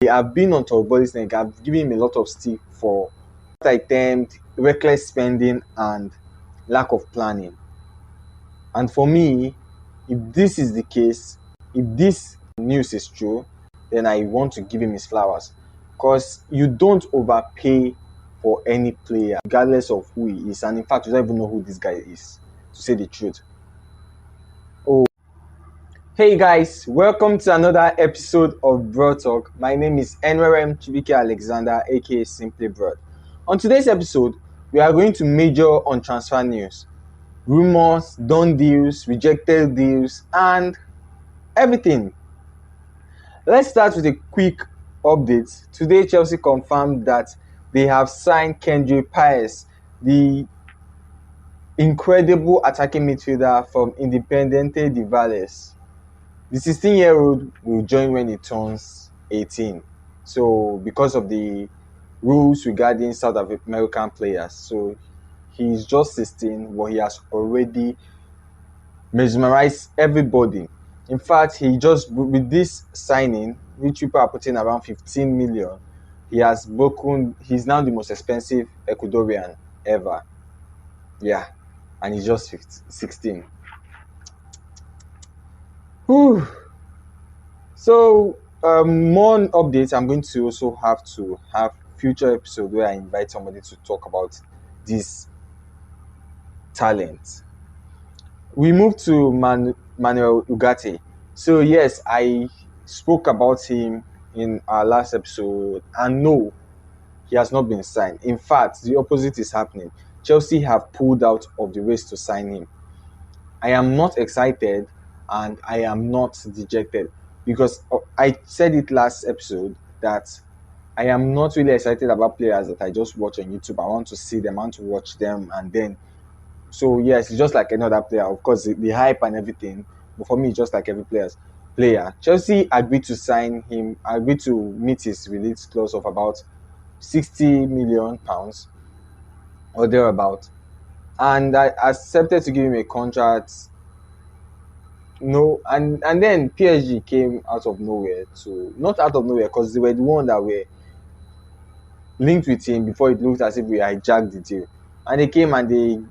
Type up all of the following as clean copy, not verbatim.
I've been on Torboli's neck. I've given him a lot of stick for what I termed reckless spending and lack of planning. And for me, if this is the case, if this news is true, then I want to give him his flowers. Because you don't overpay for any player, regardless of who he is. And in fact, you don't even know who this guy is, to say the truth. Oh, hey guys, welcome to another episode of Brodd Talk. My name is NRM Chibike Alexander, aka Simply Brodd. On today's episode, we are going to major on transfer news, rumors, done deals, rejected deals, and everything. Let's start with a quick update. Today, Chelsea confirmed that they have signed Kendry Paez, the incredible attacking midfielder from Independiente de Valles. The 16-year-old will join when he turns 18. So, because of the rules regarding South American players, so he's just 16, but he has already mesmerized everybody. In fact, with this signing, which people are putting around 15 million, he's now the most expensive Ecuadorian ever. Yeah, and he's just 16. Whew. So, more updates. I'm going to also have future episode where I invite somebody to talk about this talent. We move to Manuel Ugarte. So yes, I spoke about him in our last episode, and no, he has not been signed. In fact, the opposite is happening. Chelsea have pulled out of the race to sign him. I am not excited and I am not dejected because I said it last episode that I am not really excited about players that I just watch on YouTube. I want to see them, I want to watch them, and then so yes, it's just like another player. Of course, the hype and everything, but for me, it's just like every player. Chelsea agreed to sign him, agreed to meet his release clause of about £60 million or thereabout, and I accepted to give him a contract. No, and then PSG came out of nowhere not out of nowhere because they were the one that were linked with him before it looked as if we hijacked the deal, and they came and they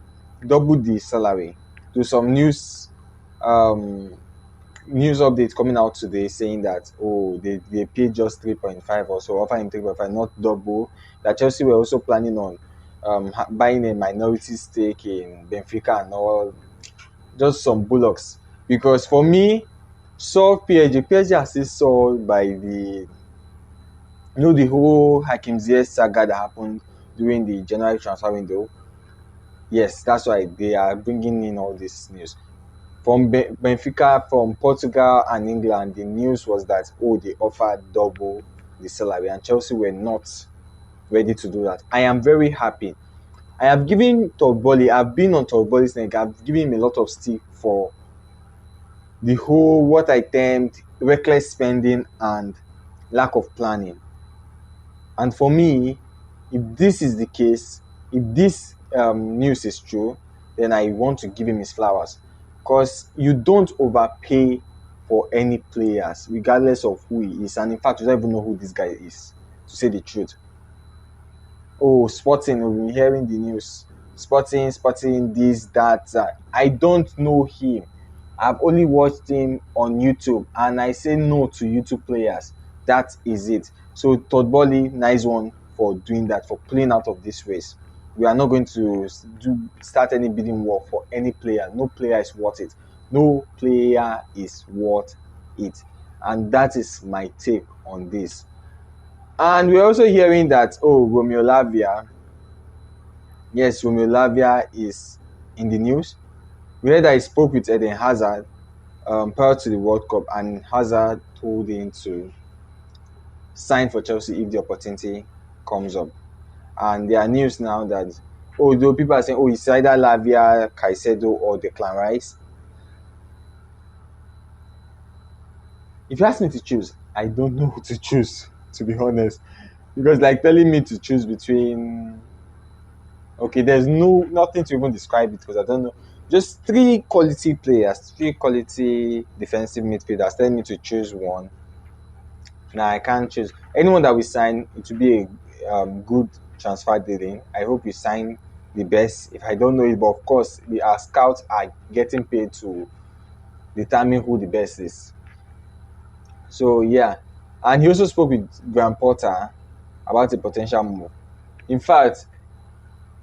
doubled the salary. To some news updates coming out today saying that they paid just 3.5 or so, offer him 3.5, not double. That Chelsea were also planning on buying a minority stake in Benfica and all, just some bullocks. Because for me, PSG are still sold by the whole Hakim Ziyech saga that happened during the January transfer window. Yes, that's why they are bringing in all this news. From Benfica, from Portugal and England, the news was that, they offered double the salary, and Chelsea were not ready to do that. I am very happy. I have given I've been on Torboli's neck. I've given him a lot of stick for the whole, what I termed reckless spending and lack of planning. And for me, if this is the case, if this news is true, then I want to give him his flowers. Because you don't overpay for any players, regardless of who he is. And in fact, you don't even know who this guy is, to say the truth. Sporting, we've been hearing the news. Sporting, this, that. I don't know him. I've only watched him on YouTube, and I say no to YouTube players. That is it. So Torboli, nice one for doing that, for pulling out of this race. We are not going to start any bidding war for any player. No player is worth it. No player is worth it. And that is my take on this. And we're also hearing that, Romeo Lavia. Yes, Romeo Lavia is in the news. We heard that he spoke with Eden Hazard prior to the World Cup, and Hazard told him to sign for Chelsea if the opportunity comes up. And there are news now that, although people are saying, it's either Lavia, Caicedo, or Declan Rice. If you ask me to choose, I don't know who to choose, to be honest. Because telling me to choose between... there's nothing to even describe it because I don't know. Just three quality players, three quality defensive midfielders telling me to choose one. Nah, I can't choose. Anyone that we sign, it will be a good transfer dealing. I hope you sign the best. If I don't know it, but of course, our scouts are getting paid to determine who the best is. So yeah, and he also spoke with Graham Potter about a potential move. In fact,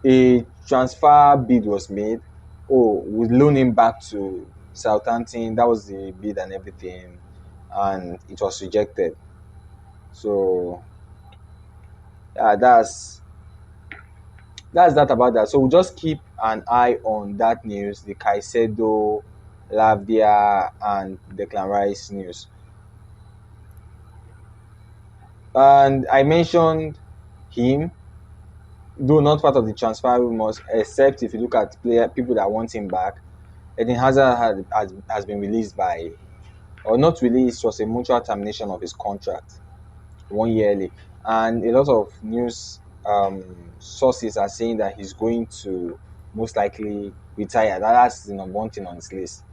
a transfer bid was made. Oh, we loan him back to Southampton. That was the bid and everything, and it was rejected. So yeah, that's that about that. So we'll just keep an eye on that news, the Caicedo, Lavia, and Declan Rice news. And I mentioned him, though not part of the transfer rumors, except if you look at people that want him back. Eden Hazard has been released by, or not released, was a mutual termination of his contract 1 year early. And a lot of news sources are saying that he's going to most likely retire. That's the number one thing on his list.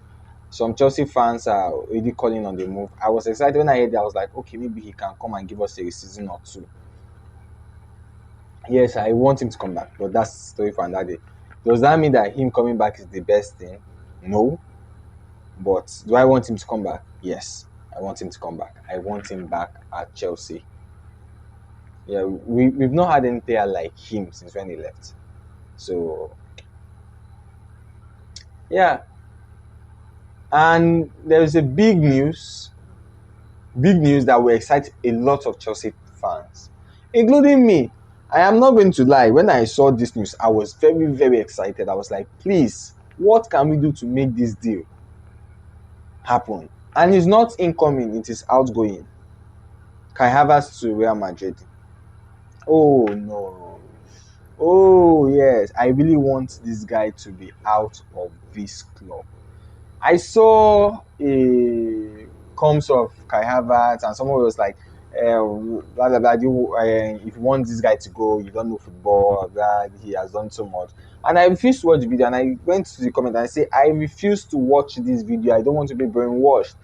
Some Chelsea fans are already calling on the move. I was excited when I heard that. I was like, okay, maybe he can come and give us a season or two. Yes, I want him to come back, but that's story for another day. Does that mean that him coming back is the best thing? No. But do I want him to come back? Yes, I want him to come back. I want him back at Chelsea. Yeah, we've not had any player like him since when he left. So yeah, and there is a big news that will excite a lot of Chelsea fans, including me. I am not going to lie. When I saw this news, I was very, very excited. I was like, please, what can we do to make this deal happen? And it's not incoming, it is outgoing. Kai Havertz to Real Madrid. Oh no. Oh yes, I really want this guy to be out of this club. I saw a comes of Kai Havertz, and someone was like, blah, blah, blah, if you want this guy to go, you don't know football, blah, he has done so much. And I refused to watch the video, and I went to the comment and I say, I refuse to watch this video. I don't want to be brainwashed.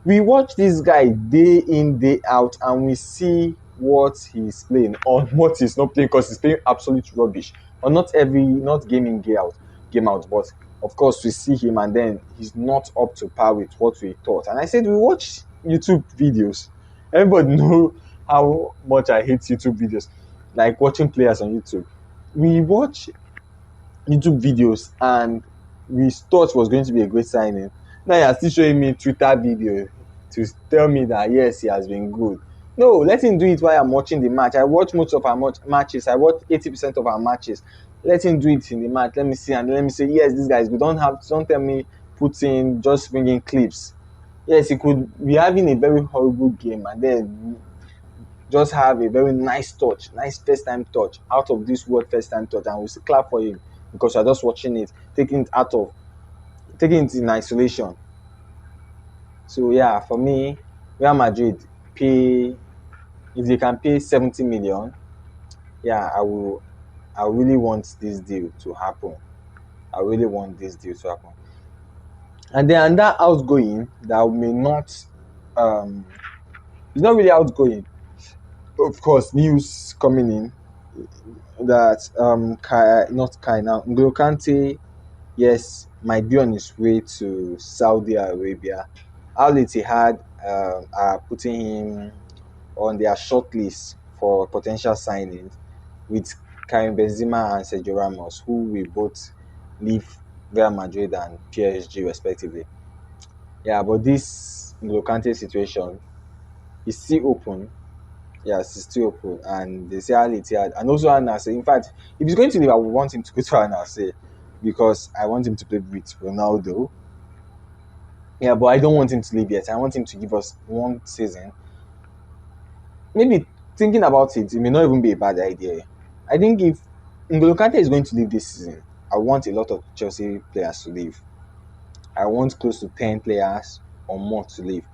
We watch this guy day in, day out, and we see what he's playing or what he's not playing, because he's playing absolute rubbish. Or not game in, game out, but of course we see him and then he's not up to par with what we thought. And I said, we watch YouTube videos. Everybody know how much I hate YouTube videos, like watching players on YouTube. We watch YouTube videos and we thought it was going to be a great signing. Now you're still showing me Twitter video to tell me that yes, he has been good. No, let him do it while I'm watching the match. I watch most of our matches. I watch 80% of our matches. Let him do it in the match. Let me see, and let me say, yes, this guy is good. Don't tell me put in, just bring in clips. Yes, he could be having a very horrible game and then just have a very nice touch, nice first time touch, out of this world first time touch, and we'll clap for him because you're just watching it, taking it in isolation. So yeah, for me, Real Madrid pay, if they can pay 70 million, yeah, I will. I really want this deal to happen. I really want this deal to happen. And then that outgoing that may not, it's not really outgoing. Of course, news coming in that not Kai now, N'Golo Kante, yes, might be on his way to Saudi Arabia. Al Ittihad are putting him on their shortlist for potential signings with Karim Benzema and Sergio Ramos, who will both leave Real Madrid and PSG respectively. Yeah, but this N'Golo Kante situation is still open. Yes, it's still open, and they say Al Ittihad and also Al Nassr. In fact, if he's going to leave, I would want him to go to Al Nassr because I want him to play with Ronaldo. Yeah, but I don't want him to leave yet. I want him to give us one season. Maybe thinking about it, it may not even be a bad idea. I think if N'Golo Kante is going to leave this season, I want a lot of Chelsea players to leave. I want close to 10 players or more to leave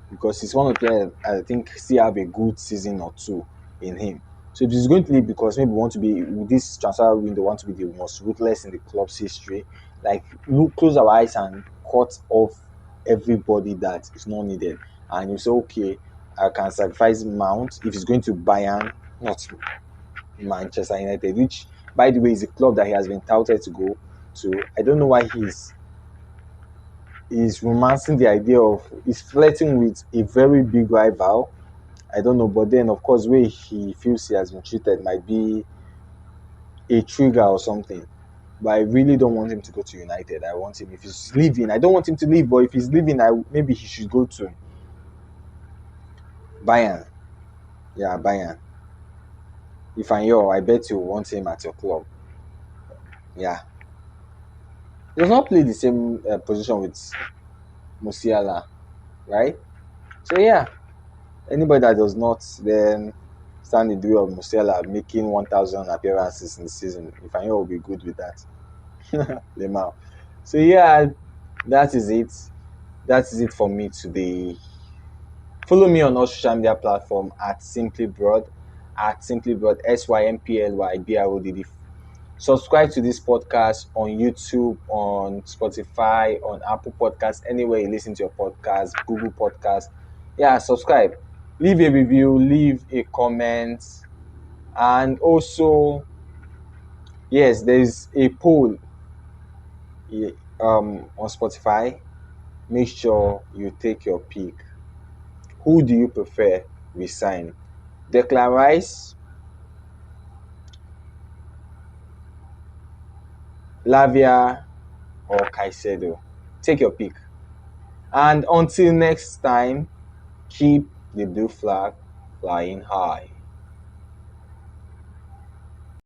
because he's one of the players I think still have a good season or two in him. So if he's going to leave because maybe want to be with this transfer window, want to be the most ruthless in the club's history, like close our eyes and cut off everybody that is not needed, and you say, okay, I can sacrifice Mount if he's going to Bayern, not Manchester United, which, by the way, is a club that he has been touted to go to. I don't know why he's romancing the idea of he's flirting with a very big rival. I don't know, but then of course, where he feels he has been treated might be a trigger or something. But I really don't want him to go to United. I want him, if he's leaving, I don't want him to leave, but if he's leaving, maybe he should go to Bayern. Yeah, Bayern. If I'm you, I bet you want him at your club. Yeah. He does not play the same position with Musiala, right? So yeah, anybody that does not then stand in the way of Musiala making 1,000 appearances in the season, if I know, will be good with that. Lemao. So yeah, that is it. That is it for me today. Follow me on all social media platforms at Simply Broad, SYMPLYBRODD. Subscribe to this podcast on YouTube, on Spotify, on Apple Podcasts, anywhere you listen to your podcast, Google Podcasts. Yeah, subscribe. Leave a review, leave a comment. And also, yes, there's a poll on Spotify. Make sure you take your pick. Who do you prefer resign? Declan Rice, Lavia, or Caicedo? Take your pick. And until next time, keep the blue flag flying high.